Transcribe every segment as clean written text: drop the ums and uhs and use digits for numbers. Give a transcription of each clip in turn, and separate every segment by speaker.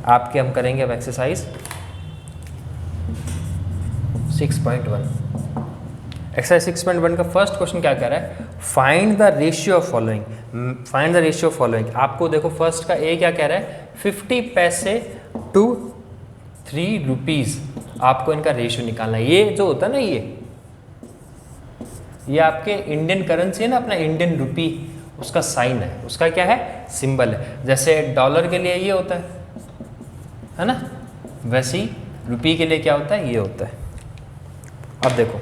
Speaker 1: आपके हम करेंगे अब एक्सरसाइज 6.1। एक्सरसाइज 6.1 का फर्स्ट क्वेश्चन क्या कह रहा है, find the ratio of following. Find the ratio of following. आपको देखो फर्स्ट का ए क्या कह रहा है, 50 पैसे टू 3 रुपीज़, आपको इनका रेशियो निकालना है। ये जो होता है ना, ये आपके इंडियन करेंसी है ना, अपना इंडियन रुपी, उसका साइन है, उसका क्या है, सिंबल है। जैसे डॉलर के लिए ये होता है ना, वैसे ही रुपी के लिए क्या होता है, ये होता है। अब देखो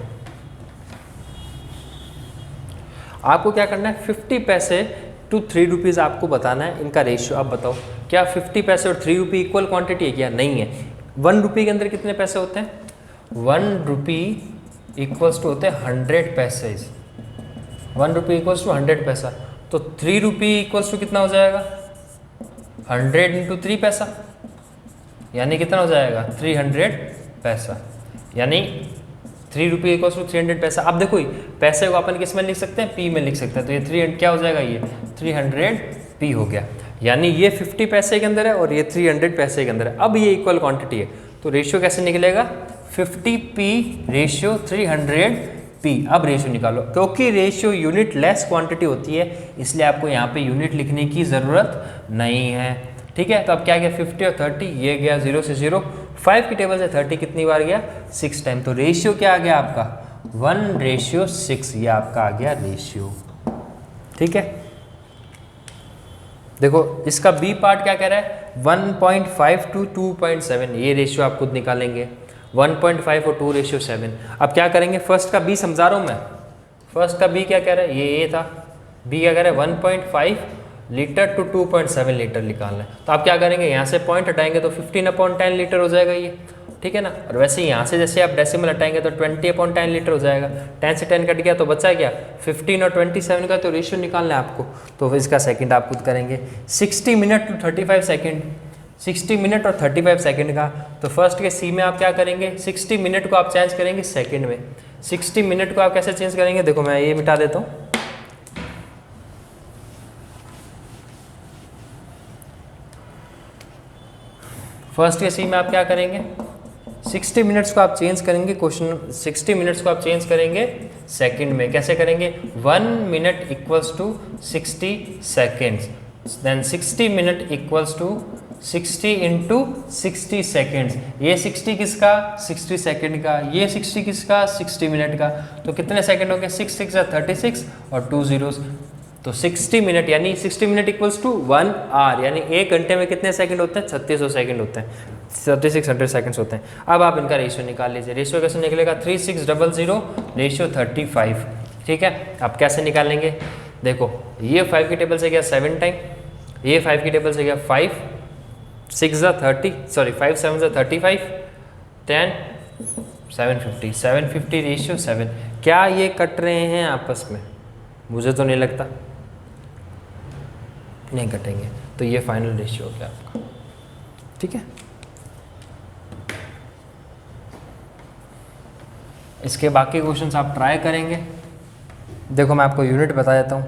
Speaker 1: आपको क्या करना है, 50 पैसे टू 3 रुपीज़ आपको बताना है इनका रेशियो। अब बताओ क्या 50 पैसे और 3 रुपी इक्वल क्वांटिटी है क्या? नहीं है। 1 रुपी के अंदर कितने पैसे होते हैं, 1 रुपी इक्वल्स टू होते हैं 100 पैसे। 1 रुपी इक्वल्स टू 100 पैसा, तो 3 रुपी इक्वल्स टू कितना हो जाएगा, 100 इंटू 3 पैसा, यानी कितना हो जाएगा 300 पैसा, यानी 3 रुपी इक्वल्स टू 300 पैसा। अब देखो पैसे को अपन किस में लिख सकते हैं, पी में लिख सकते हैं, तो ये 300 क्या हो जाएगा, ये 300 पी हो गया। यानी ये 50 पैसे के अंदर है और ये 300 पैसे के अंदर है। अब ये इक्वल क्वांटिटी है, तो रेशियो कैसे निकलेगा, 50 पी रेशियो 300 पी। अब रेशियो निकालो, क्योंकि रेशियो यूनिट लेस क्वांटिटी होती है इसलिए आपको यहाँ पे यूनिट लिखने की ज़रूरत नहीं है। ठीक है, तो अब क्या गया 50 और 30, ये गया 0 से 0, 5 की टेबल से 30 कितनी बार गया, 6 टाइम। तो रेशियो क्या आ गया आपका 1:6, ये आपका आ गया रेशियो। ठीक है, देखो इसका बी पार्ट क्या कह रहा है, 1.5 टू 2.7, ये रेशियो आप खुद निकालेंगे। 1.5 और 2 रेशियो 7। अब क्या करेंगे, फर्स्ट का बी समझा रहा हूँ मैं। फर्स्ट का बी क्या कह रहा है, ये ए था, बी क्या कह रहा है 1.5 लीटर टू 2.7 लीटर निकालना है। तो आप क्या करेंगे, यहाँ से पॉइंट हटाएंगे तो 15/10 लीटर हो जाएगा ये, ठीक है ना। और वैसे यहाँ से जैसे आप डेसिमल हटाएंगे तो 20/10 लीटर हो जाएगा। 10 से 10 कट गया तो बचा क्या 15 और 27 का, तो रेशियो निकालना है आपको। तो इसका सेकंड आप खुद करेंगे, 60 मिनट टू 35 सेकंड, 60 मिनट और 35 सेकंड का। तो फर्स्ट के सी में आप क्या करेंगे, 60 मिनट को आप चेंज करेंगे सेकंड में। 60 मिनट को आप कैसे चेंज करेंगे, देखो मैं ये मिटा देता हूँ। फर्स्ट के सी में आप क्या करेंगे, 60 मिनट्स को आप चेंज करेंगे, क्वेश्चन 60 मिनट्स को आप चेंज करेंगे सेकंड में। कैसे करेंगे, 1 minute equals to 60 seconds, then 60 minute equals to 60 into 60 seconds. ये 60 किसका, 60 सेकेंड का, ये 60 किसका, 60 मिनट का। तो कितने सेकेंड हो गए, 6 6 36 और 2 zeros, तो 60 मिनट यानी 60 मिनट इक्वल्स टू 1 आवर, यानी 1 घंटे में कितने सेकंड होते हैं, 3600 सेकंड होते हैं, 3600 सेकंड्स होते हैं। अब आप इनका रेशियो निकाल लीजिए। रेशियो कैसे निकलेगा, 3600 रेशियो 35। ठीक है, आप कैसे निकालेंगे, देखो ये 5 की टेबल से गया 7 टाइम, ये 5 की टेबल से गया 5 6 30, सॉरी 5 7 35, 10 750, 750 रेशियो 7। क्या ये कट रहे हैं आपस में, मुझे तो नहीं लगता, नहीं कटेंगे। तो ये फाइनल रेशियो हो गया आपका। ठीक है, इसके बाकी क्वेश्चंस आप ट्राई करेंगे। देखो मैं आपको यूनिट बता देता हूँ,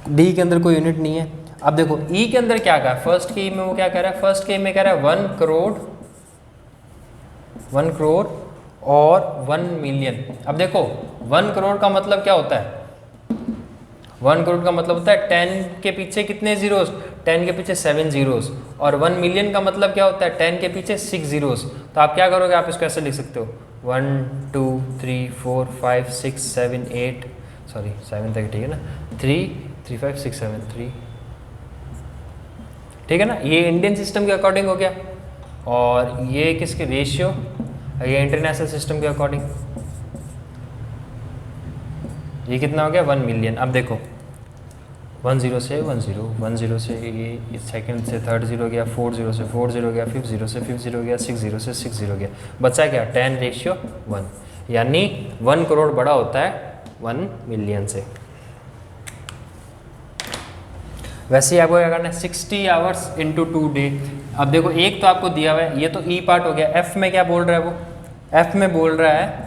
Speaker 1: डी के अंदर कोई यूनिट नहीं है। अब देखो ई के अंदर क्या कहा, फर्स्ट के ई में वो क्या कह रहा है, फर्स्ट के ई में कह रहा है 1 करोड़ और 1 मिलियन। अब देखो 1 करोड़ का मतलब क्या होता है, 1 करोड़ का मतलब होता है 10 के पीछे कितने जीरोस, 10 के पीछे 7 जीरोस। और 1 मिलियन का मतलब क्या होता है, 10 के पीछे 6 जीरोस। तो आप क्या करोगे, आप इसको ऐसे लिख सकते हो 1 2 3 4 5 6 7 8, सॉरी 7 तक ठीक है ना, 3 3 5 6 7 3, ठीक है ना। ये इंडियन सिस्टम के अकॉर्डिंग हो गया, और ये किसके रेशियो, ये इंटरनेशनल सिस्टम के अकॉर्डिंग। ये कितना हो गया 1 मिलियन। अब देखो 1 0 से 1 0, 1 0 से ये सेकंड से थर्ड जीरो गया, 4 0 से 4 0 गया, 5 0 से 5 0 गया, 6 0 से 6 0 गया, बचा क्या 10 रेशियो 1, यानी 1 करोड़ बड़ा होता है 1 मिलियन से। वैसे ही आपको क्या करना है, 60 आवर्स इंटू 2 डे। अब देखो एक तो आपको दिया हुआ है, ये तो ई पार्ट हो गया। एफ में क्या बोल रहा है, वो एफ में बोल रहा है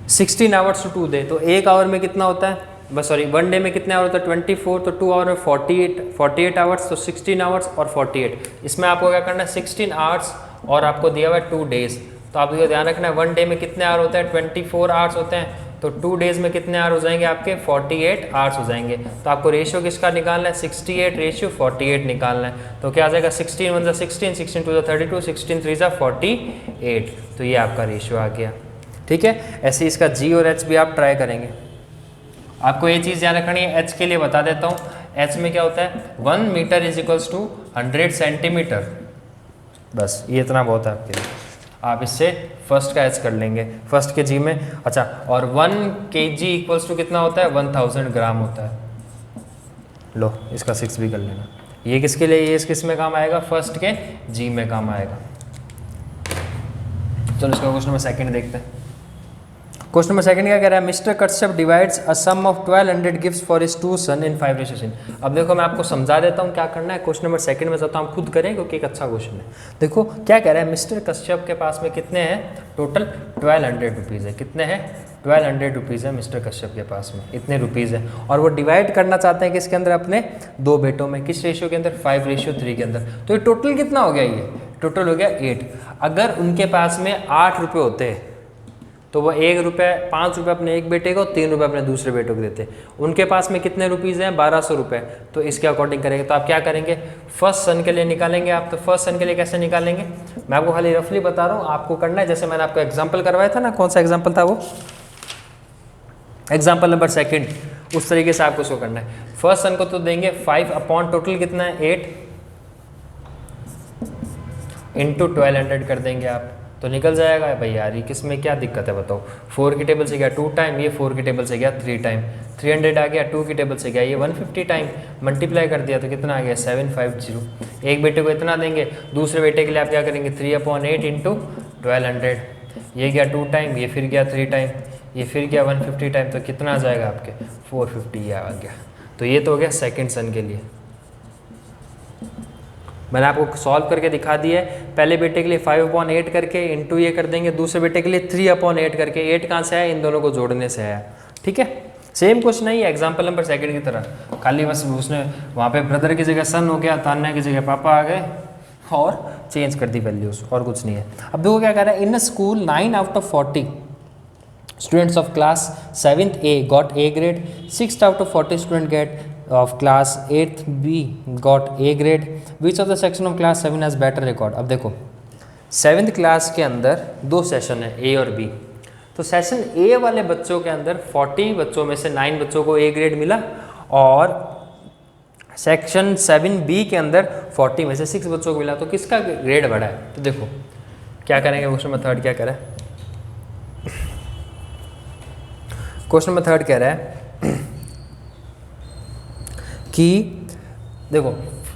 Speaker 1: 16 आवर्स टू 2 डे। तो 1 आवर में कितना होता है बस सॉरी 1 डे में कितने आवर होता है 24, तो 2 आवर में 48 आवर्स, तो 16 आवर्स और 48। इसमें आपको क्या करना है 16 आवर्स और आपको दिया हुआ है 2 डेज। तो आपको ध्यान रखना है 1 डे में कितने आवर होते हैं 24 आवर्स होते हैं, तो 2 डेज में कितने आवर हो जाएंगे आपके 48 आवर्स हो जाएंगे। तो आपको रेशियो किसका निकालना है 68:48 निकालना है। तो क्या आ जाएगा 16 1 16, 16 2 32, 16 3 48। तो ये आपका रेशियो आ गया। ठीक है, ऐसे इसका जी और एच भी आप ट्राई करेंगे। आपको ये चीज़ ध्यान रखनी है, एच के लिए बता देता हूँ। एच में क्या होता है 1 metre is equals to 100 centimetre. बस ये इतना बहुत है आपके लिए। आप इससे फर्स्ट का एच कर लेंगे, फर्स्ट के जी में। अच्छा, और 1 kg इक्वल्स टू कितना होता है 1000 ग्राम होता है। लो इसका 6 भी कर लेना। ये किसके लिए, ये किस में काम आएगा फर्स्ट के जी में काम आएगा। चलो इसका क्वेश्चन नंबर सेकंड देखते हैं। क्वेश्चन नंबर सेकंड क्या कह रहा है, mister Kashyap divides a sum of 1200 gifts for his 2 son in 5:3। अब देखो मैं आपको समझा देता हूँ क्या करना है। क्वेश्चन नंबर सेकंड में चाहता हूँ आप खुद करें क्योंकि एक अच्छा क्वेश्चन है। देखो क्या कह रहा है, मिस्टर कश्यप के पास में कितने हैं टोटल 1200 रुपीज़ है। कितने हैं 1200 रुपीज़ है मिस्टर कश्यप के पास में, इतने रुपीज़ है। और वो डिवाइड करना चाहते हैं किसके अंदर, अपने 2 बेटों में। किस रेशियो के अंदर 5:3 के अंदर। तो ये टोटल कितना हो गया, ये टोटल हो गया 8। अगर उनके पास में 8 रुपये होते हैं तो वो 1 रुपये 5 रुपये अपने एक बेटे को, 3 रुपये अपने दूसरे बेटे को देते। उनके पास में कितने रुपीज़ हैं 1200 रुपये। तो इसके अकॉर्डिंग करेंगे। तो आप क्या करेंगे फर्स्ट सन के लिए निकालेंगे आप। तो फर्स्ट सन के लिए कैसे निकालेंगे, मैं आपको खाली रफली बता रहा हूँ, आपको करना है जैसे मैंने आपको एग्जाम्पल करवाया था ना। कौन सा एग्जाम्पल था वो, एग्जाम्पल नंबर सेकेंड। उस तरीके से आपको उसको करना है। फर्स्ट सन को तो देंगे 5 अपॉन टोटल कितना है 8 इंटू 1200 कर देंगे आप, तो निकल जाएगा भाई। यार ये किस में क्या दिक्कत है बताओ। 4 की टेबल से गया 2 टाइम, ये 4 की टेबल से गया 3 टाइम, 300 आ गया। 2 की टेबल से गया ये 150 टाइम, मल्टीप्लाई कर दिया तो कितना आ गया 750। एक बेटे को इतना देंगे, दूसरे बेटे के लिए आप क्या करेंगे 3/8 इंटू 1200। ये गया 2 टाइम, ये फिर गया 3 टाइम, ये फिर गया 150 टाइम, तो कितना आ जाएगा आपके 450 आ गया। तो ये तो हो गया सेकेंड सन के लिए। मैंने आपको सॉल्व करके दिखा दिया है। पहले बेटे के लिए 5/8 करके इंटू ये कर देंगे, दूसरे बेटे के लिए 3/8 करके। 8 कहाँ से आया, इन दोनों को जोड़ने से आया। ठीक है, सेम क्वेश्चन है एग्जाम्पल नंबर सेकंड की तरह, खाली बस उसने वहाँ पे ब्रदर की जगह सन हो गया, तान्या की जगह पापा आ गए और चेंज कर दी वैल्यूज, और कुछ नहीं है। अब देखो क्या कह रहा है, in school 9 out of 40 students of class 7th A got A grade, 6th out of 40 student get of class 8th B got A grade, which of the section of class 7 has better record। अब देखो 7th class के अंदर 2 session है A और B। तो session A वाले बच्चों के अंदर 40 बच्चों में से 9 बच्चों को A ग्रेड मिला, और सेक्शन 7B के अंदर 40 में से 6 बच्चों को मिला। तो किसका ग्रेड बढ़ा है, तो देखो क्या करेंगे। क्वेश्चन नंबर थर्ड क्या कह रहा है, क्वेश्चन नंबर थर्ड कह रहा है कि देखो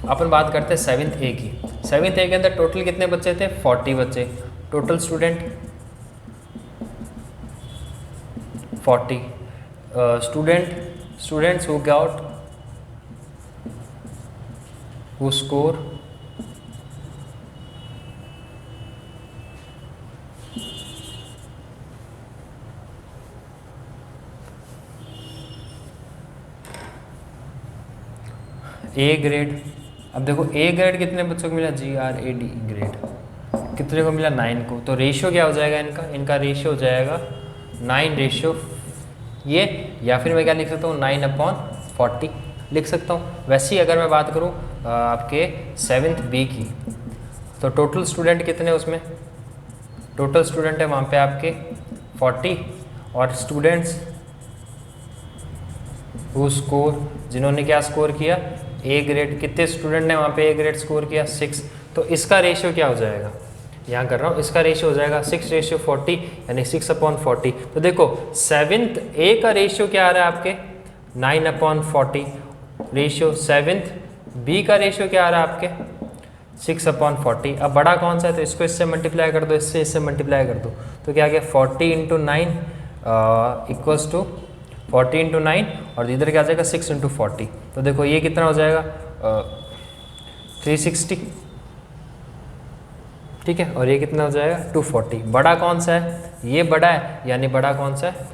Speaker 1: अपन बात करते हैं 7th A की। 7th A के अंदर टोटल कितने बच्चे थे 40 बच्चे, total student 40 students who got who score A grade. अब देखो ए ग्रेड कितने बच्चों को मिला, GRAD ग्रेड कितने को मिला 9 को। तो रेशियो क्या हो जाएगा इनका रेशियो हो जाएगा 9 ये, या फिर मैं क्या लिख सकता हूँ 9/40 लिख सकता हूँ। वैसे ही अगर मैं बात करूँ आपके 7th B की, तो टोटल स्टूडेंट कितने उसमें, टोटल स्टूडेंट है वहाँ पे आपके 40, और स्टूडेंट्स हु स्कोर, जिन्होंने क्या स्कोर किया ए ग्रेड, कितने स्टूडेंट ने वहाँ पे ए ग्रेड स्कोर किया 6। तो इसका रेशियो क्या हो जाएगा, यहाँ कर रहा हूँ, इसका रेशियो हो जाएगा 6:40 यानी 6/40। तो देखो 7th A का रेशियो क्या आ रहा है आपके 9/40 रेशियो, 7th B का रेशियो क्या आ रहा है आपके 6/40। अब बड़ा कौन सा है, तो इसको इससे मल्टीप्लाई कर दो, इससे मल्टीप्लाई कर दो, तो क्या आ गया 40 × 9 इक्वल्स टू 40 × 9, और इधर क्या आ जाएगा 6 × 40। तो देखो ये कितना हो जाएगा 360, ठीक है, और ये कितना हो जाएगा 240। बड़ा कौन सा है, ये बड़ा है, यानी बड़ा कौन सा है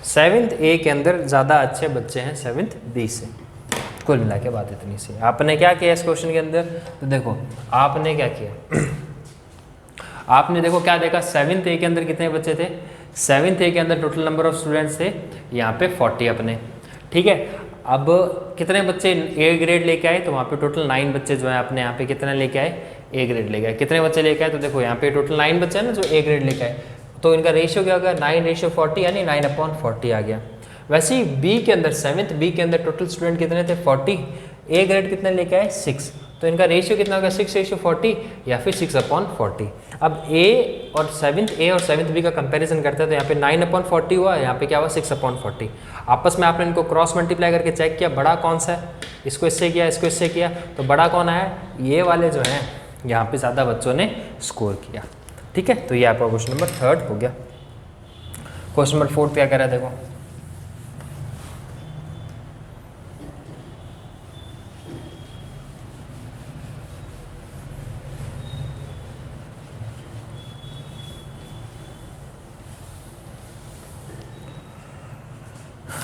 Speaker 1: 7th A के अंदर ज़्यादा अच्छे बच्चे हैं 7th B से। कुल मिला के बात इतनी सी। आपने क्या किया इस क्वेश्चन के अंदर, तो देखो आपने क्या किया आपने देखो क्या देखा, 7th A के अंदर कितने बच्चे थे, 7th A के अंदर टोटल नंबर ऑफ स्टूडेंट्स थे यहाँ पे 40 अपने, ठीक है। अब कितने बच्चे A ग्रेड लेके आए, तो वहाँ पे टोटल 9 बच्चे जो है अपने यहाँ पे कितना लेके आए, A ग्रेड लेके आए। कितने बच्चे लेके आए, तो देखो यहाँ पे टोटल 9 बच्चे हैं ना जो A ग्रेड लेके आए, तो इनका रेशियो क्या होगा 9:40 यानी 9/40 आ गया। वैसे ही B के अंदर 7th B के अंदर टोटल स्टूडेंट कितने थे 40, A ग्रेड कितने लेके आए 6, तो इनका रेशियो कितना होगा 6:40 या फिर 6/40। अब A और 7th A और 7th B का कंपैरिजन करते हैं तो यहाँ पे 9/40 हुआ, यहाँ पे क्या हुआ 6/40। आपस में आपने इनको क्रॉस मल्टीप्लाई करके चेक किया बड़ा कौन सा है, इसको इससे किया इसको इससे किया, तो बड़ा कौन आया, ये वाले जो हैं यहाँ पे ज़्यादा बच्चों ने स्कोर किया, ठीक है। तो ये आपका क्वेश्चन नंबर 3 हो गया। क्वेश्चन नंबर 4 क्या कह रहा है देखो,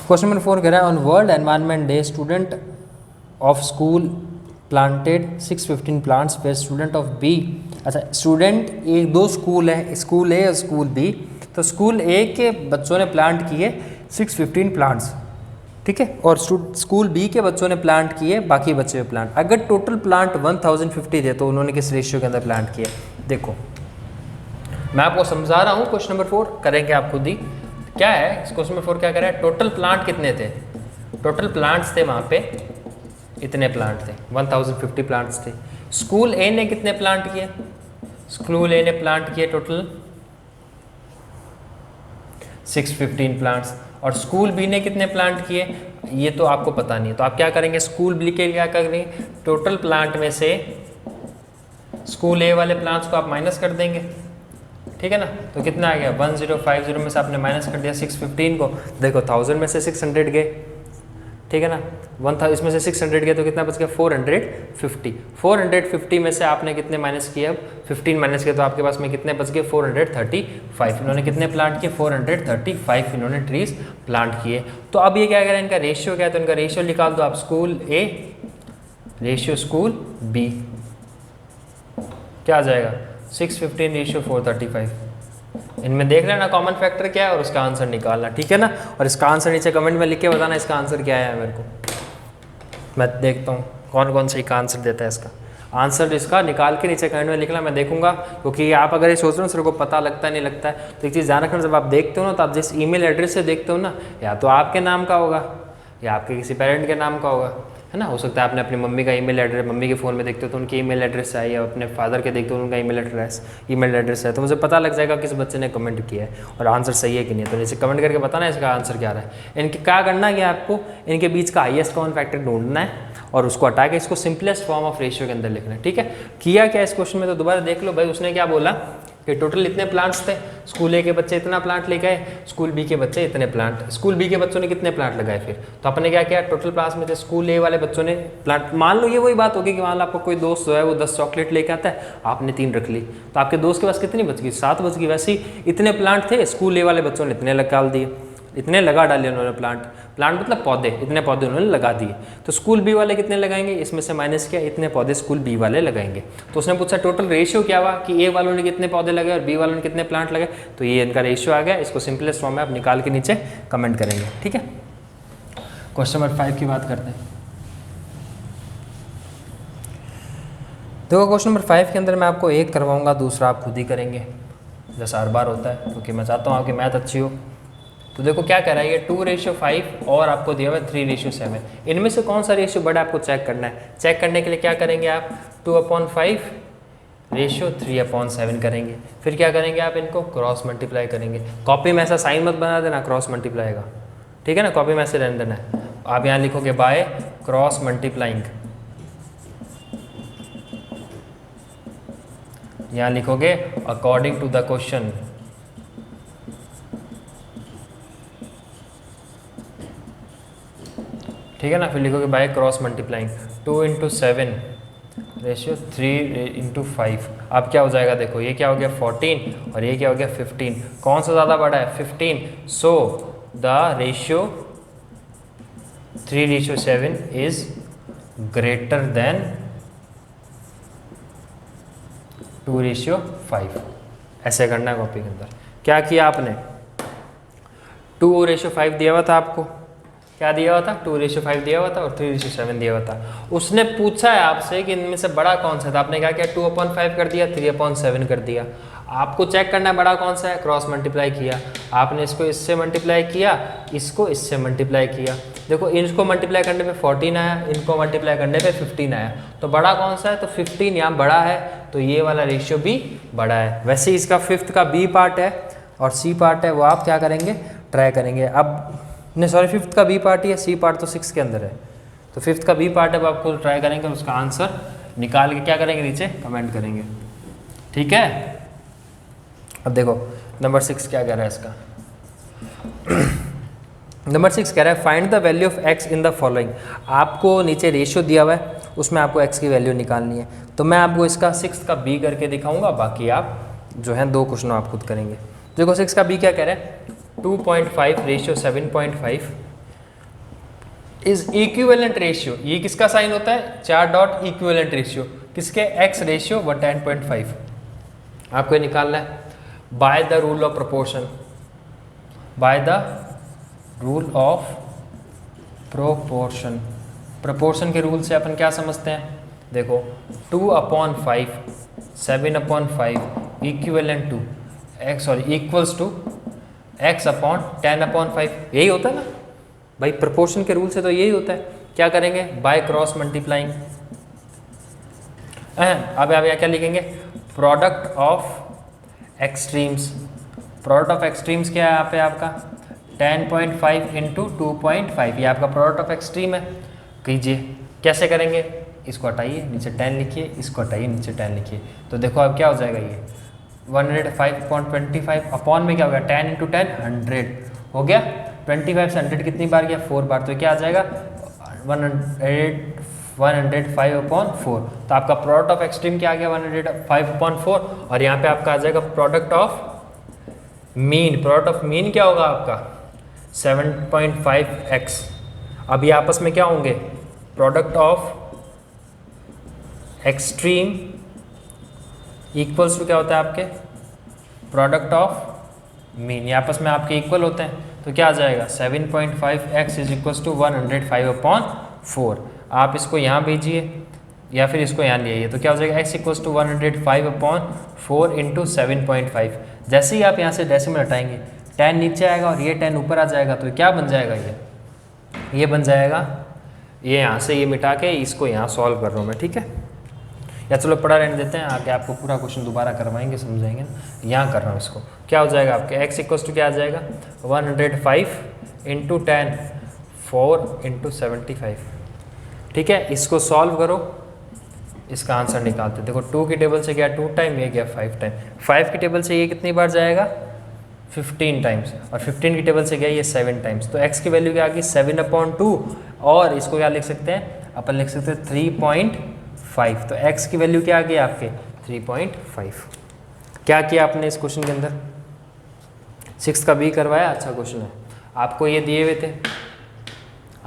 Speaker 1: क्वेश्चन नंबर 4 कह रहा है on world environment day student of school planted 615 plants पे स्टूडेंट ऑफ बी। अच्छा स्टूडेंट एक दो स्कूल है, स्कूल ए और स्कूल बी, तो स्कूल ए के बच्चों ने प्लांट किए 615 प्लांट्स, ठीक है, और स्कूल बी के बच्चों ने प्लांट किए बाकी बचे हुए प्लांट। अगर टोटल प्लांट 1050 थे तो उन्होंने किस रेशियो के अंदर प्लांट किए, देखो मैं आपको समझा रहा हूँ। क्वेश्चन नंबर 4 करेंगे आप खुद ही, क्या है क्वेश्चन नंबर 4 क्या कर रहा है, टोटल प्लांट कितने थे, टोटल प्लांट्स थे वहाँ पे इतने प्लांट थे 1050 प्लांट्स थे। स्कूल ए ने कितने प्लांट किए, स्कूल ए ने प्लांट किए टोटल 615 प्लांट्स, और स्कूल बी ने कितने प्लांट किए ये तो आपको पता नहीं है, तो आप क्या करेंगे स्कूल बी के क्या करेंगे, टोटल प्लांट में से स्कूल ए वाले प्लांट्स को आप माइनस कर देंगे, ठीक है ना, तो कितना आ गया 1050 में से आपने माइनस कर दिया 615 को, देखो 1000 में से 600 गए, ठीक है ना, 1000 इसमें से 600 गए तो कितना बच गया 450। 450 में से आपने कितने माइनस किए, अब 15 माइनस किए तो आपके पास में कितने बच गए 435। इन्होंने कितने प्लांट किए 435 इन्होंने ट्रीज प्लांट किए। तो अब ये क्या कह रहा है, इनका रेशियो क्या है, तो इनका रेशियो निकाल दो आप, school A ratio school B क्या आ जाएगा 615:435। इनमें देख लेना कॉमन फैक्टर क्या है और उसका आंसर निकालना, ठीक है ना, और इसका आंसर नीचे कमेंट में लिख के बताना इसका आंसर क्या है, मेरे को मैं देखता हूँ कौन कौन सही का आंसर देता है। इसका आंसर इसका निकाल के नीचे कमेंट में लिखना, मैं देखूंगा, क्योंकि आप अगर ये सोच रहे हो सर को पता लगता नहीं लगता है, तो एक चीज़ ध्यान रखना, जब आप देखते हो ना तो आप जिस ईमेल एड्रेस से देखते हो ना, या तो आपके नाम का होगा या आपके किसी पेरेंट के नाम का होगा, है ना, हो सकता है आपने अपनी मम्मी का ईमेल एड्रेस, मम्मी के फ़ोन में देखते हो तो उनकी ईमेल एड्रेस है, या अपने फादर के देखते हो उनका ईमेल एड्रेस है, तो मुझे पता लग जाएगा किस बच्चे ने कमेंट किया है और आंसर सही है कि नहीं है। तो नीचे कमेंट करके बताना इसका आंसर क्या रहा है। इनके क्या करना है कि आपको इनके बीच का हाईएस्ट कॉमन फैक्टर ढूंढना है और उसको हटा के इसको सिंपलेस्ट फॉर्म ऑफ रेशियो के अंदर लिखना है, ठीक है। किया क्या इस क्वेश्चन में, तो दोबारा देख लो भाई, उसने क्या बोला कि टोटल इतने प्लांट्स थे, स्कूल ए के बच्चे इतना प्लांट लेके आए, स्कूल बी के बच्चे इतने प्लांट, स्कूल बी के बच्चों ने कितने प्लांट लगाए, फिर तो अपने क्या किया टोटल क्लास में थे स्कूल ए वाले बच्चों ने प्लांट, मान लो ये वही बात होगी कि मान लो आपको कोई दोस्त जो है वो 10 चॉकलेट लेके आता है, आपने 3 रख ली, तो आपके दोस्त के पास कितनी बच गई 7 बच गई। वैसे ही इतने प्लांट थे, स्कूल ए वाले बच्चों ने इतने निकाल दिए, इतने लगा डाले उन्होंने प्लांट मतलब पौधे, इतने पौधे उन्होंने लगा दिए। तो स्कूल बी वाले कितने लगाएंगे, इसमें से माइनस किया, इतने पौधे स्कूल बी वाले लगाएंगे। तो उसने पूछा टोटल रेशियो क्या हुआ कि ए वालों ने कितने पौधे लगाए और बी वालों ने कितने प्लांट लगाए, तो ये इनका रेशियो आ गया। इसको सिंपलेस्ट फॉर्म में आप निकाल के नीचे कमेंट करेंगे, ठीक है। क्वेश्चन नंबर 5 की बात करते हैं। देखो क्वेश्चन नंबर 5 के अंदर मैं आपको एक करवाऊंगा, दूसरा आप खुद ही करेंगे, जैसा हर बार होता है, क्योंकि मैं चाहता हूँ आपकी मैथ अच्छी हो। तो देखो क्या कह रहा है, ये 2:5 और आपको दिया हुआ है 3:7। इनमें से कौन सा रेशियो बड़ा आपको चेक करना है। चेक करने के लिए क्या करेंगे आप, 2/5 रेशियो 3/7 करेंगे। फिर क्या करेंगे आप, इनको क्रॉस मल्टीप्लाई करेंगे। कॉपी में ऐसा साइन मत बना देना क्रॉस मल्टीप्लाई का, ठीक है ना, कॉपी में ऐसे रहने देना है। आप यहाँ लिखोगे बाय क्रॉस मल्टीप्लाइंग, यहाँ लिखोगे अकॉर्डिंग टू द क्वेश्चन, ठीक है ना। फिर लिखोगे बाय क्रॉस मल्टीप्लाइंग 2 × 7 रेशियो 3 × 5। अब क्या हो जाएगा, देखो ये क्या हो गया 14 और ये क्या हो गया 15। कौन सा ज़्यादा बड़ा है 15, so the ratio 3:7 is greater than 2:5। ऐसे करना है कॉपी के अंदर। क्या किया आपने, 2:5 दिया हुआ था आपको, क्या दिया हुआ था, 2:5 दिया हुआ था और 3:7 दिया हुआ था। उसने पूछा है आपसे कि इनमें से बड़ा कौन सा था, आपने क्या किया 2/5 कर दिया, 3/7 कर दिया। आपको चेक करना है बड़ा कौन सा है, क्रॉस मल्टीप्लाई किया, आपने इसको इससे मल्टीप्लाई किया, इसको इससे मल्टीप्लाई किया। देखो इनको मल्टीप्लाई करने पे 14 आया, इनको मल्टीप्लाई करने पे 15 आया, तो बड़ा कौन सा है, तो 15 यहाँ बड़ा है, तो ये वाला रेशियो भी बड़ा है। वैसे इसका 5th का बी पार्ट है और सी पार्ट है, वो आप क्या करेंगे, ट्राई करेंगे। अब नहीं सॉरी 5th का बी पार्ट ही है, सी पार्ट तो 6 के अंदर है, तो 5th का बी पार्ट है वो आपको ट्राई करेंगे, उसका आंसर निकाल के क्या करेंगे, नीचे कमेंट करेंगे, ठीक है। अब देखो नंबर 6 क्या कह रहा है इसका। नंबर 6 कह रहा है find the value of x in the following. आपको नीचे रेशियो दिया हुआ है, उसमें आपको x की वैल्यू निकालनी है। तो मैं आपको इसका 6th का b करके दिखाऊंगा, बाकी आप जो है 2 क्वेश्चन आप खुद करेंगे। देखो 6 का b क्या कह रहा है, 2.5 रेशियो 7.5 इज इक्विवेलेंट रेशियो। ये किसका साइन होता है, 4 डॉट इक्विवेलेंट रेशियो, किसके, x रेशियो व 10.5 आपको ये निकालना है। By the rule of proportion, by the rule of proportion, proportion के रूल से अपन क्या समझते हैं, देखो 2/5 7/5 equivalent two equals to x/10/5, यही होता है ना भाई, प्रोपोर्शन के रूल से तो यही होता है। क्या करेंगे, बाय क्रॉस मल्टीप्लाइंग। अब यहाँ क्या लिखेंगे, product of extremes, product of extremes क्या है यहाँ पे आपका 10.5 इंटू 2.5, ये आपका प्रोडक्ट ऑफ एक्सट्रीम है। कीजिए, कैसे करेंगे, इसको हटाइए नीचे 10 लिखिए, इसको हटाइए नीचे 10 लिखिए, तो देखो अब क्या हो जाएगा, ये 105.25 अपॉन में क्या होगा 10 इंटू 10 100 हो गया। 25 से 100 कितनी बार गया, 4 बार, तो क्या आ जाएगा 105/4। तो आपका प्रोडक्ट ऑफ एक्सट्रीम क्या आ गया 105/4, और यहाँ पे आपका आ जाएगा product of mean. Product of mean क्या होगा आपका 7.5x। अब ये आपस में क्या होंगे, product of extreme equals to क्या होता है आपके प्रोडक्ट ऑफ मीन, ये आपस में आपके इक्वल होते हैं, तो क्या आ जाएगा 7.5x इज इक्वल्स टू 105/4। आप इसको यहाँ भेजिए या फिर इसको यहाँ ले आइए, तो क्या हो जाएगा x इक्वल्स टू 105/4 इंटू 7.5। जैसे ही आप यहाँ से डेसिमल हटाएंगे 10 नीचे आएगा और ये 10 ऊपर आ जाएगा, तो क्या बन जाएगा, ये बन जाएगा, ये यहाँ से ये मिटा के इसको यहाँ सॉल्व कर रहा हूँ मैं, ठीक है। या चलो पढ़ा रहने देते हैं, आगे आपको पूरा क्वेश्चन दोबारा करवाएंगे, समझाएंगे। यहाँ कर रहा हूँ इसको, क्या हो जाएगा आपके x इक्वल्स टू क्या आ जाएगा 105 इंटू 10 4 इंटू 75, ठीक है। इसको सॉल्व करो, इसका आंसर निकालते। देखो 2 की टेबल से गया 2 टाइम, ये गया 5 टाइम, 5 की टेबल से ये कितनी बार जाएगा 15 टाइम्स, और 15 की टेबल से गया ये 7 टाइम्स, तो x की वैल्यू क्या आ गई 7/2, और इसको क्या लिख सकते हैं अपन, लिख सकते हैं 3.5। तो x की वैल्यू क्या आ गई आपके 3.5। क्या किया आपने इस क्वेश्चन के अंदर, 6 का b करवाया, अच्छा क्वेश्चन है। आपको ये दिए हुए थे,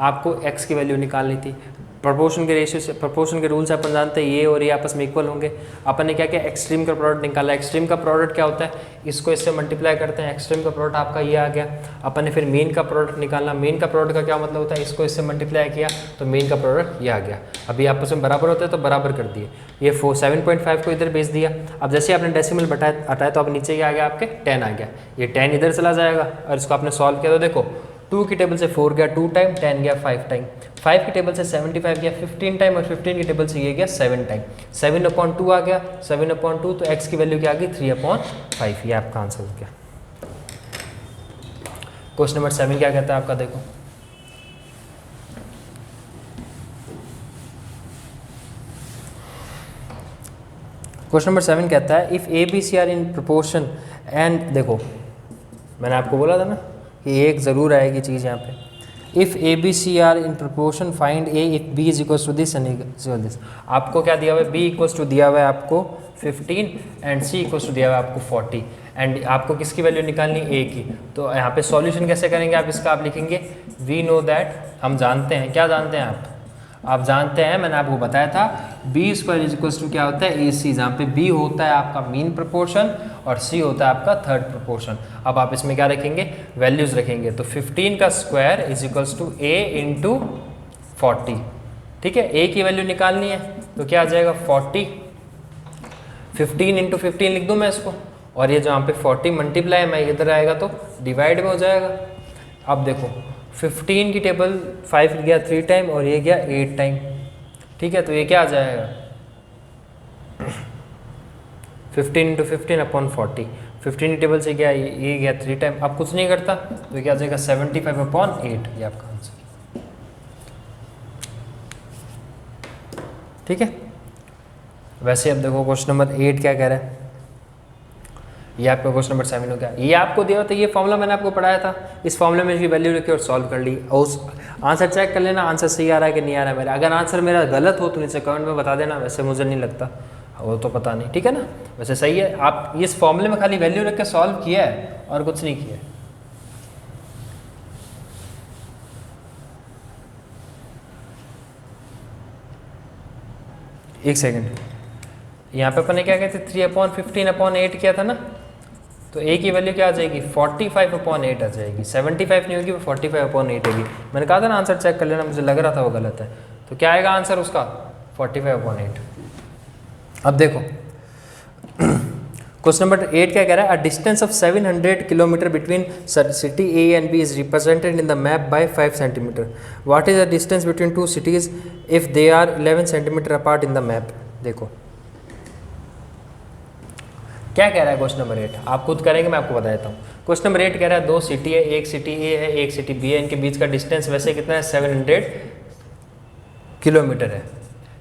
Speaker 1: आपको x की वैल्यू निकालनी थी। प्रोपोर्शन के रेशियो से, प्रोपोर्शन के रूल से अपन जानते हैं ये और ये आपस में इक्वल होंगे। अपन ने क्या किया, एक्सट्रीम का प्रोडक्ट निकाला। एक्सट्रीम का प्रोडक्ट क्या होता है, इसको इससे मल्टीप्लाई करते हैं, एक्सट्रीम का प्रोडक्ट आपका ये आ गया। अपन ने फिर मीन का प्रोडक्ट निकालना। मीन का प्रोडक्ट का क्या मतलब होता है, इसको इससे मल्टीप्लाई किया तो मीन का प्रोडक्ट ये आ गया। अभी आपस में बराबर होता है तो बराबर कर दिए, ये 7.5 को इधर भेज दिया। अब जैसे आपने डेसिमल हटाया तो अब नीचे क्या आ गया आपके 10 आ गया, ये 10 इधर चला जाएगा, और इसको आपने सॉल्व किया तो देखो 2 की टेबल से 4 गया 2 टाइम, 10 गया 5 टाइम, 5 की टेबल से 75 गया 15 टाइम, और 15 की टेबल से ये गया 7 टाइम। 7/2 आ गया, 7/2 तो x की वैल्यू क्या आ गई 3/5। ये आपका आंसर हो गया। क्वेश्चन नंबर 7 क्या कहता है आपका, देखो क्वेश्चन नंबर 7 कहता है if A B C are in proportion and, देखो मैंने आपको बोला था ना कि एक ज़रूर आएगी चीज़ यहाँ पे। If A B C are in proportion find A if B is equals to this and this. आपको क्या दिया हुआ है, बी इक्वल्स टू दिया हुआ है आपको 15 एंड सी इक्वल्स टू दिया हुआ है आपको 40 एंड आपको किसकी वैल्यू निकालनी है, ए की। तो यहाँ पे सॉल्यूशन कैसे करेंगे आप इसका, आप लिखेंगे वी नो दैट, हम जानते हैं, क्या जानते हैं आप जानते हैं, मैंने आपको बताया था B square is equals to क्या होता है, ए सी, जहाँ पे बी होता है आपका मीन प्रोपोर्शन और सी होता है आपका थर्ड प्रोपोर्शन। अब आप इसमें क्या रखेंगे, वैल्यूज रखेंगे। तो 15 का square is equals to A into 40, ठीक है। ए की वैल्यू निकालनी है तो क्या आ जाएगा 40, 15 इंटू 15 लिख दूँ मैं इसको, और ये जहाँ पे 40 मल्टीप्लाई मैं इधर आएगा तो डिवाइड में हो जाएगा। अब देखो 15 की टेबल 5 गया 3 टाइम और ये गया 8 टाइम, ठीक है। तो ये क्या आ जाएगा 15 इंटू 15 अपॉन 40, 15 की टेबल से गया ये गया 3 टाइम, अब कुछ नहीं करता तो ये क्या आ जाएगा 75 अपॉन 8, ये आपका आंसर, ठीक है। वैसे अब देखो क्वेश्चन नंबर 8 क्या कह रहा है, ये आपका क्वेश्चन नंबर 7 हो गया। ये आपको दिया था, ये फॉर्मूला मैंने आपको पढ़ाया था, इस फॉर्मूले में इसकी वैल्यू रखी और सॉल्व कर ली, और उस आंसर चेक कर लेना आंसर सही आ रहा है कि नहीं आ रहा है मेरा। अगर आंसर मेरा गलत हो तो नीचे कमेंट में बता देना, वैसे मुझे नहीं लगता, वो तो पता नहीं, ठीक है ना। वैसे सही है, आप इस फॉर्मूले में खाली वैल्यू रख के सॉल्व किया है और कुछ नहीं किया है। एक सेकेंड, यहाँ पे अपन ने क्या कहते 3/15/8 किया था ना, तो ए की वैल्यू क्या आ जाएगी 45/8 आ जाएगी, 75 नहीं होगी, वो 45/8 होगी। मैंने कहा था ना आंसर चेक कर लेना, मुझे लग रहा था वो गलत है। तो क्या आएगा आंसर उसका 45/8। अब देखो क्वेश्चन नंबर 8 क्या कह रहा है, a distance of 700 kilometre between city A and B is represented in the map by 5 centimetre. What is the distance between 2 cities if they are 11 centimetre apart in the map. देखो क्या कह रहा है question number 8, आप खुद करेंगे, मैं आपको बता देता हूँ। क्वेश्चन नंबर 8 कह रहा है 2 सिटी है, एक सिटी ए है एक सिटी बी है, इनके बीच का डिस्टेंस वैसे कितना है 700 किलोमीटर है।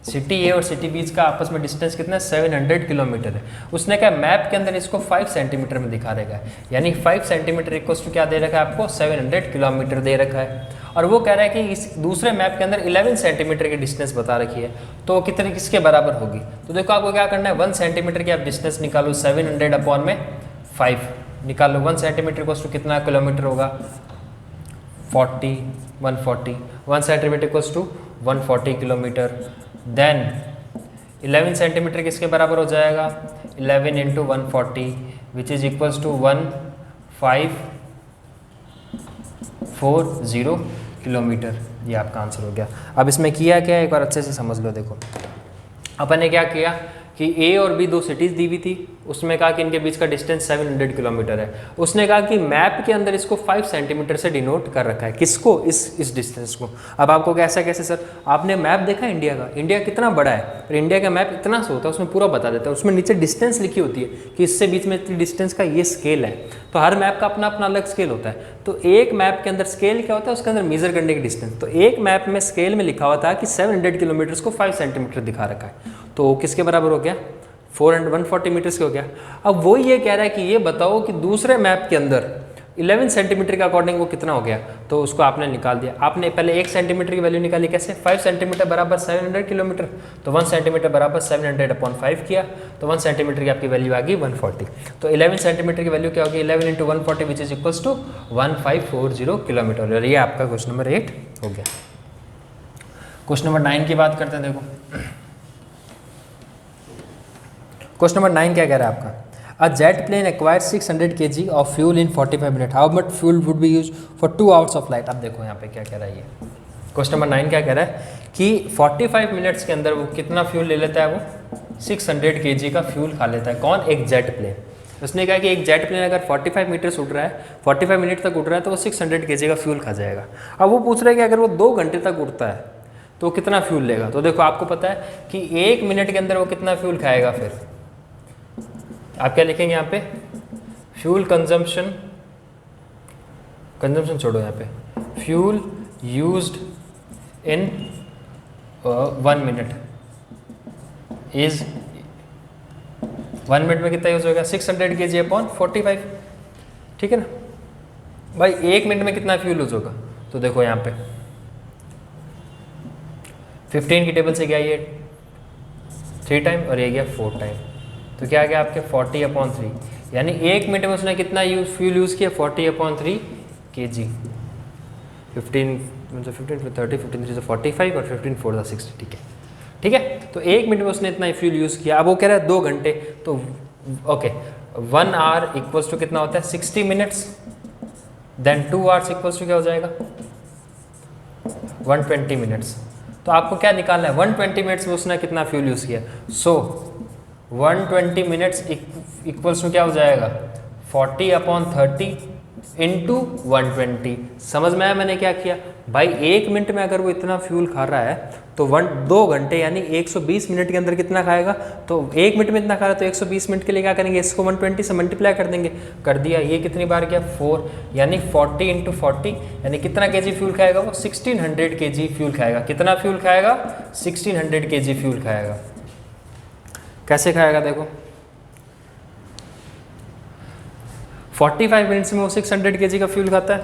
Speaker 1: सिटी ए और सिटी बीच का आपस में डिस्टेंस कितना है 700 किलोमीटर है। उसने कहा मैप के अंदर इसको 5 सेंटीमीटर में दिखा रखा है, यानी 5 सेंटीमीटर इक्वल्स टू क्या दे रखा है आपको 700 किलोमीटर दे रखा है। और वो कह रहा है कि इस दूसरे मैप के अंदर 11 सेंटीमीटर की डिस्टेंस बता रखी है, तो कितने किसके बराबर होगी। तो देखो आपको क्या करना है 1 सेंटीमीटर की आप डिस्टेंस निकालो, 700 अपॉन में 5 निकालो, 1 सेंटीमीटर इक्वल्स टू कितना किलोमीटर होगा 40, 140, 1 centimetre equals to 140 kilometre. Then 11 centimetre किसके बराबर हो जाएगा 11 into 140 which is equals to 1540 kilometre. ये आपका आंसर हो गया। अब इसमें किया क्या है एक बार अच्छे से समझ लो। देखो अपन ने क्या किया कि ए और बी 2 सिटीज़ दी हुई थी, उसमें कहा कि इनके बीच का डिस्टेंस 700 किलोमीटर है। उसने कहा कि मैप के अंदर इसको 5 सेंटीमीटर से डिनोट कर रखा है, किसको इस डिस्टेंस को। अब आपको कैसा कैसे सर, आपने मैप देखा इंडिया का, इंडिया कितना बड़ा है, पर इंडिया का मैप इतना सा होता है उसमें पूरा बता देता है, उसमें नीचे डिस्टेंस लिखी होती है कि इससे बीच में इतनी डिस्टेंस का ये स्केल है। तो हर मैप का अपना अपना अलग स्केल होता है। तो एक मैप के अंदर स्केल क्या होता है, उसके अंदर मेजर करने की डिस्टेंस। तो एक मैप में स्केल में लिखा हुआ था कि 700 किलोमीटर को 5 सेंटीमीटर दिखा रखा है, तो किसके बराबर हो गया 140 मीटर्स के हो गया। अब वो ये कह रहा है कि ये बताओ कि दूसरे मैप के अंदर 11 सेंटीमीटर के अकॉर्डिंग वो कितना हो गया, तो उसको आपने निकाल दिया। आपने पहले 1 सेंटीमीटर की वैल्यू निकाली, कैसे 5 सेंटीमीटर बराबर 700 किलोमीटर, तो 1 सेंटीमीटर बराबर 700 अपॉन 5 किया, तो 1 सेंटीमीटर की आपकी वैल्यू आ गई 140। तो 11 सेंटीमीटर की वैल्यू क्या होगी 11 into 140 which is equals to 1540 kilometre. और ये आपका क्वेश्चन नंबर 8 हो गया। क्वेश्चन नंबर 9 की बात करते हैं। देखो क्वेश्चन नंबर 9 क्या कह रहा है आपका, a jet plane acquired 600 kg of fuel in 45 minute, how much fuel would be use for 2 hours of flight. अब देखो यहाँ पे क्या कह रहा है ये क्वेश्चन नंबर 9 क्या कह रहा है कि 45 मिनट्स के अंदर वो कितना फ्यूल ले लेता है, वो 600 kg का फ्यूल खा लेता है। कौन, एक जेट प्लेन। उसने कहा कि एक जेट प्लेन अगर 45 मीटर्स उड़ रहा है, 45 मिनट तक उड़ रहा है, तो वो 600 kg का फ्यूल खा जाएगा। अब वो पूछ रहा है कि अगर वो 2 घंटे तक उड़ता है तो कितना फ्यूल लेगा। तो देखो आपको पता है कि 1 मिनट के अंदर वो कितना फ्यूल खाएगा, फिर आप क्या लिखेंगे यहाँ पे फ्यूल कंजम्पशन छोड़ो, यहाँ पे fuel used in 1 minute is 1 minute में कितना यूज होगा 600 kg अपॉन 45, ठीक है ना भाई। 1 मिनट में कितना फ्यूल यूज होगा, तो देखो यहाँ पे 15 की टेबल से गया ये 3 टाइम और ये गया 4 टाइम, तो क्या आ गया आपके 40 अपॉन 3, यानी 1 मिनट में उसने कितना फ्यूल यूज़ किया 40/3 kg। 15 मतलब 15 30 15 3 45 और 15 4 60, ठीक है, ठीक है। तो 1 मिनट में उसने इतना फ्यूल यूज़ किया। अब वो कह रहा है 2 घंटे, तो ओके 1 आवर इक्वल्स टू कितना होता है 60 minutes, then 2 hours equals to क्या हो जाएगा 120 मिनट्स। तो आपको क्या निकालना है 120 मिनट्स में उसने कितना फ्यूल यूज़ किया। सो 120 मिनट्स इक्वल्स टू क्या हो जाएगा 40/30 इंटू 120। समझ में आया मैंने क्या किया भाई। 1 मिनट में अगर वो इतना फ्यूल खा रहा है तो 2 घंटे यानी 120 मिनट के अंदर कितना खाएगा। तो 1 मिनट में इतना खा रहा है तो 120 मिनट के लिए क्या करेंगे, इसको 120 से मल्टीप्लाई कर देंगे। कर दिया, ये कितनी बार गया 4, यानी 40 इंटू 40 यानी कितना केजी फ्यूल खाएगा वो 1600 केजी फ्यूल खाएगा। कितना फ्यूल खाएगा 1600 केजी फ्यूल खाएगा। कैसे खाएगा देखो 45 मिनट्स में वो 600 केजी का फ्यूल खाता है,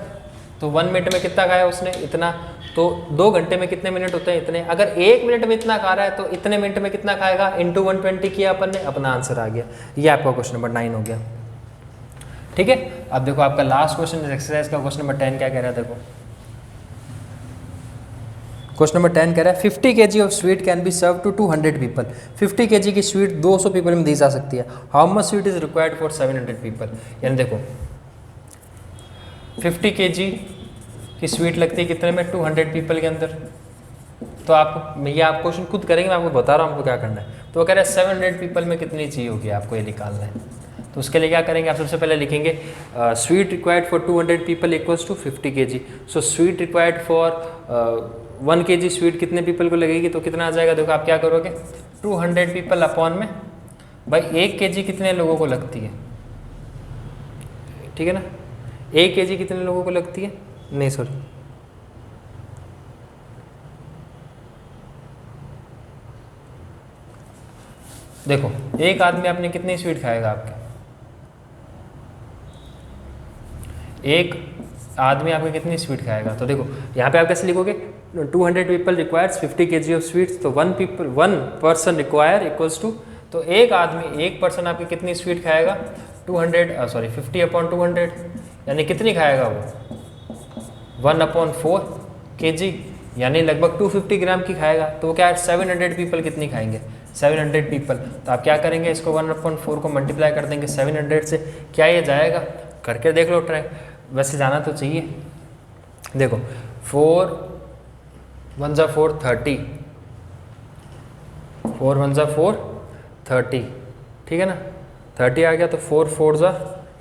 Speaker 1: तो 1 मिनट में कितना खाया उसने इतना। तो 2 घंटे में कितने मिनट होते हैं इतने। अगर 1 मिनट में इतना खा रहा है तो इतने मिनट में कितना खाएगा इंटू 120 किया अपन ने, अपना आंसर आ गया। ये आपका क्वेश्चन नंबर 9 हो गया, ठीक है। अब देखो आपका लास्ट क्वेश्चन एक्सरसाइज का क्वेश्चन नंबर 10 क्या कह रहा है देखो। क्वेश्चन नंबर 10 कह रहा है 50 kg of sweet can be serve to 200 people. 50 kg की स्वीट 200 पीपल में दी जा सकती है। How much sweet is required for 700 people. यानी देखो 50 kg की स्वीट लगती है कितने में 200 पीपल के अंदर। तो आप ये आप क्वेश्चन खुद करेंगे, मैं आपको बता रहा हूँ आपको क्या करना है। तो वो कह रहा है 700 पीपल में कितनी चाहिए होगी, आपको ये निकालना है। तो उसके लिए क्या करेंगे, आप सबसे पहले लिखेंगे sweet required for 200 people equals to 50 kg। So sweet required for 1 kg sweet कितने पीपल को लगेगी, तो कितना आ जाएगा देखो आप क्या करोगे 200 पीपल अपॉन में भाई 1 kg कितने लोगों को लगती है, ठीक है ना। 1 kg कितने लोगों को लगती है, नहीं सॉरी देखो एक आदमी आपने कितनी स्वीट खाएगा, आपके एक आदमी आपके कितनी स्वीट खाएगा। तो देखो यहाँ पे आप कैसे लिखोगे 200 people requires 50 kg of sweets. तो 1 पर्सन रिक्वायर इक्वल्स टू, तो एक आदमी एक पर्सन आपकी कितनी स्वीट खाएगा 50/200 यानी कितनी खाएगा वो 1/4 kg यानी लगभग 250 ग्राम की खाएगा। तो वो क्या है 700 पीपल कितनी खाएंगे 700 पीपल। तो आप क्या करेंगे इसको 1/4 को मल्टीप्लाई कर देंगे 700 से। क्या ये जाएगा, करके देख लो ट्राई, वैसे जाना तो चाहिए। देखो 4 1 जा 4 30, 4 1 जा 4 30, ठीक है ना 30 आ गया। तो 4 4 जा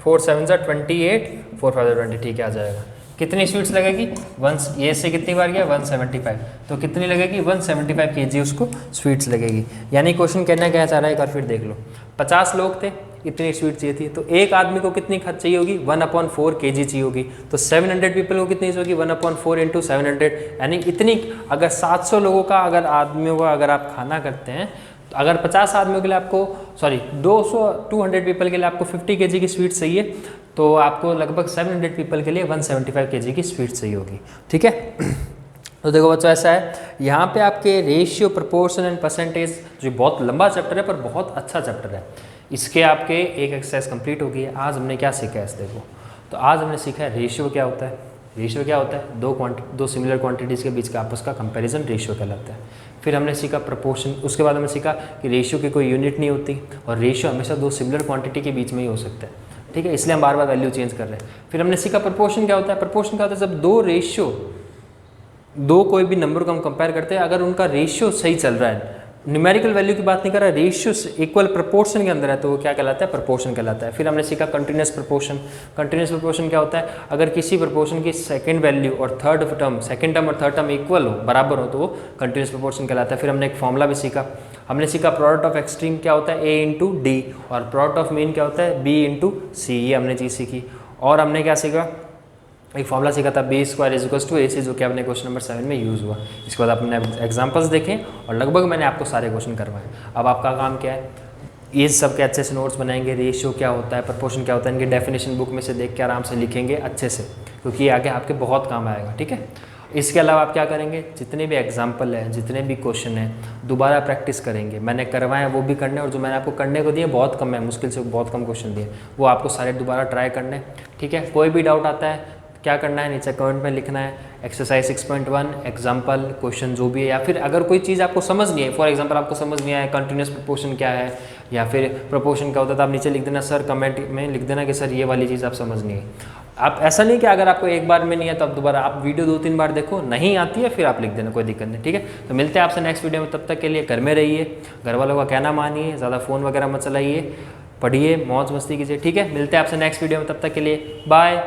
Speaker 1: 4 7 जा 28, 4 5 जा 20, ठीक है आ जाएगा। कितनी स्वीट्स लगेगी ये से कितनी बार गया 175, तो कितनी लगेगी 175 kg उसको स्वीट्स लगेगी। यानी क्वेश्चन कहना क्या चाह रहा है एक बार फिर देख लो, 50 लोग थे इतनी स्वीट चाहिए थी, तो एक आदमी को कितनी खत चाहिए होगी 1/4 kg चाहिए होगी। तो 700 पीपल को कितनी होगी 1/4 इंटू 700 यानी इतनी। अगर 700 लोगों का अगर आदमियों का अगर आप खाना करते हैं, तो अगर 50 आदमियों के लिए आपको 200 पीपल के लिए आपको 50 kg की स्वीट चाहिए, तो आपको लगभग 700 पीपल के लिए 175 kg की स्वीट चाहिए होगी, ठीक है। तो देखो बच्चों ऐसा है, यहाँ पे आपके रेशियो प्रोपोर्शन एंड परसेंटेज जो बहुत लंबा चैप्टर है पर बहुत अच्छा चैप्टर है, इसके आपके एक एक्सरसाइज कंप्लीट हो गई है। आज हमने क्या सीखा है इस देखो, तो आज हमने सीखा है रेशियो क्या होता है। रेशियो क्या होता है, दो सिमिलर क्वांटिटीज़ के बीच का आपस का कंपैरिजन रेशियो कहलाता है। फिर हमने सीखा प्रोपोर्शन, उसके बाद हमने सीखा कि रेशियो की कोई यूनिट नहीं होती और रेशियो हमेशा 2 सिमिलर क्वांटिटी के बीच में ही हो सकता है, ठीक है, इसलिए हम बार बार वैल्यू चेंज कर रहे हैं। फिर हमने सीखा प्रोपोर्शन क्या होता है। प्रोपोर्शन क्या होता है, जब दो कोई भी नंबर को हम कंपेयर करते हैं, अगर उनका रेशियो सही चल रहा है, न्यूमेरिकल वैल्यू की बात नहीं कर रहा है, रेशियो इक्वल प्रोपोर्शन के अंदर है, तो वो क्या कहलाता है प्रोपोर्शन कहलाता है। फिर हमने सीखा कंटिन्यूस प्रोपोर्शन। कंटिन्यूस प्रोपोर्शन क्या होता है, अगर किसी प्रोपोर्शन की सेकंड वैल्यू और सेकंड टर्म और थर्ड टर्म इक्वल हो, बराबर हो, तो वो कंटिन्यूस प्रोपोर्शन कहलाता है। फिर हमने एक फॉर्मूला भी सीखा। हमने सीखा प्रोडक्ट ऑफ एक्सट्रीम क्या होता है A इंटू डी, और प्रोडक्ट ऑफ मीन क्या होता है B इंटू सी, ये हमने चीज़ सीखी। और हमने क्या सीखा, एक फॉर्मूला सीखा था B² = AC, जो कि अपने क्वेश्चन नंबर 7 में यूज़ हुआ। इसके बाद आपने एग्जांपल्स देखे और लगभग मैंने आपको सारे क्वेश्चन करवाए। अब आपका काम क्या है, ये सब के अच्छे से नोट्स बनाएंगे, रेशियो क्या होता है, प्रोपोर्शन क्या होता है, इनकी डेफिनेशन बुक में से देख के आराम से लिखेंगे अच्छे से, क्योंकि ये आगे आपके बहुत काम आएगा, ठीक है। इसके अलावा आप क्या करेंगे, जितने भी एग्जाम्पल हैं, जितने भी क्वेश्चन हैं, दोबारा प्रैक्टिस करेंगे। मैंने करवाए वो भी करने, और जो मैंने आपको करने को दिए बहुत कम है, मुश्किल से बहुत कम क्वेश्चन दिए, वो आपको सारे दोबारा ट्राई करने। ठीक है, कोई भी डाउट आता है क्या करना है, नीचे कमेंट में लिखना है। एक्सरसाइज 6.1 एग्जाम्पल क्वेश्चन जो भी है, या फिर अगर कोई चीज़ आपको समझ नहीं है, फॉर एग्जांपल आपको समझ नहीं आया कंटिन्यूस प्रोपोर्शन क्या है या फिर प्रोपोर्शन क्या होता है, तो आप नीचे लिख देना सर, कमेंट में लिख देना कि सर ये वाली चीज़ आप समझ नहीं है। आप ऐसा नहीं कि अगर आपको एक बार में नहीं है तो आप दोबारा आप वीडियो 2-3 बार देखो, नहीं आती है फिर आप लिख देना, कोई दिक्कत नहीं। ठीक है, तो मिलते हैं आपसे नेक्स्ट वीडियो में, तब तक के लिए घर में रहिए, घर वालों का कहना मानिए, ज़्यादा फ़ोन वगैरह मत चलाइए, पढ़िए, मौज मस्ती कीजिए। ठीक है, मिलते हैं आपसे नेक्स्ट वीडियो में, तब तक के लिए बाय।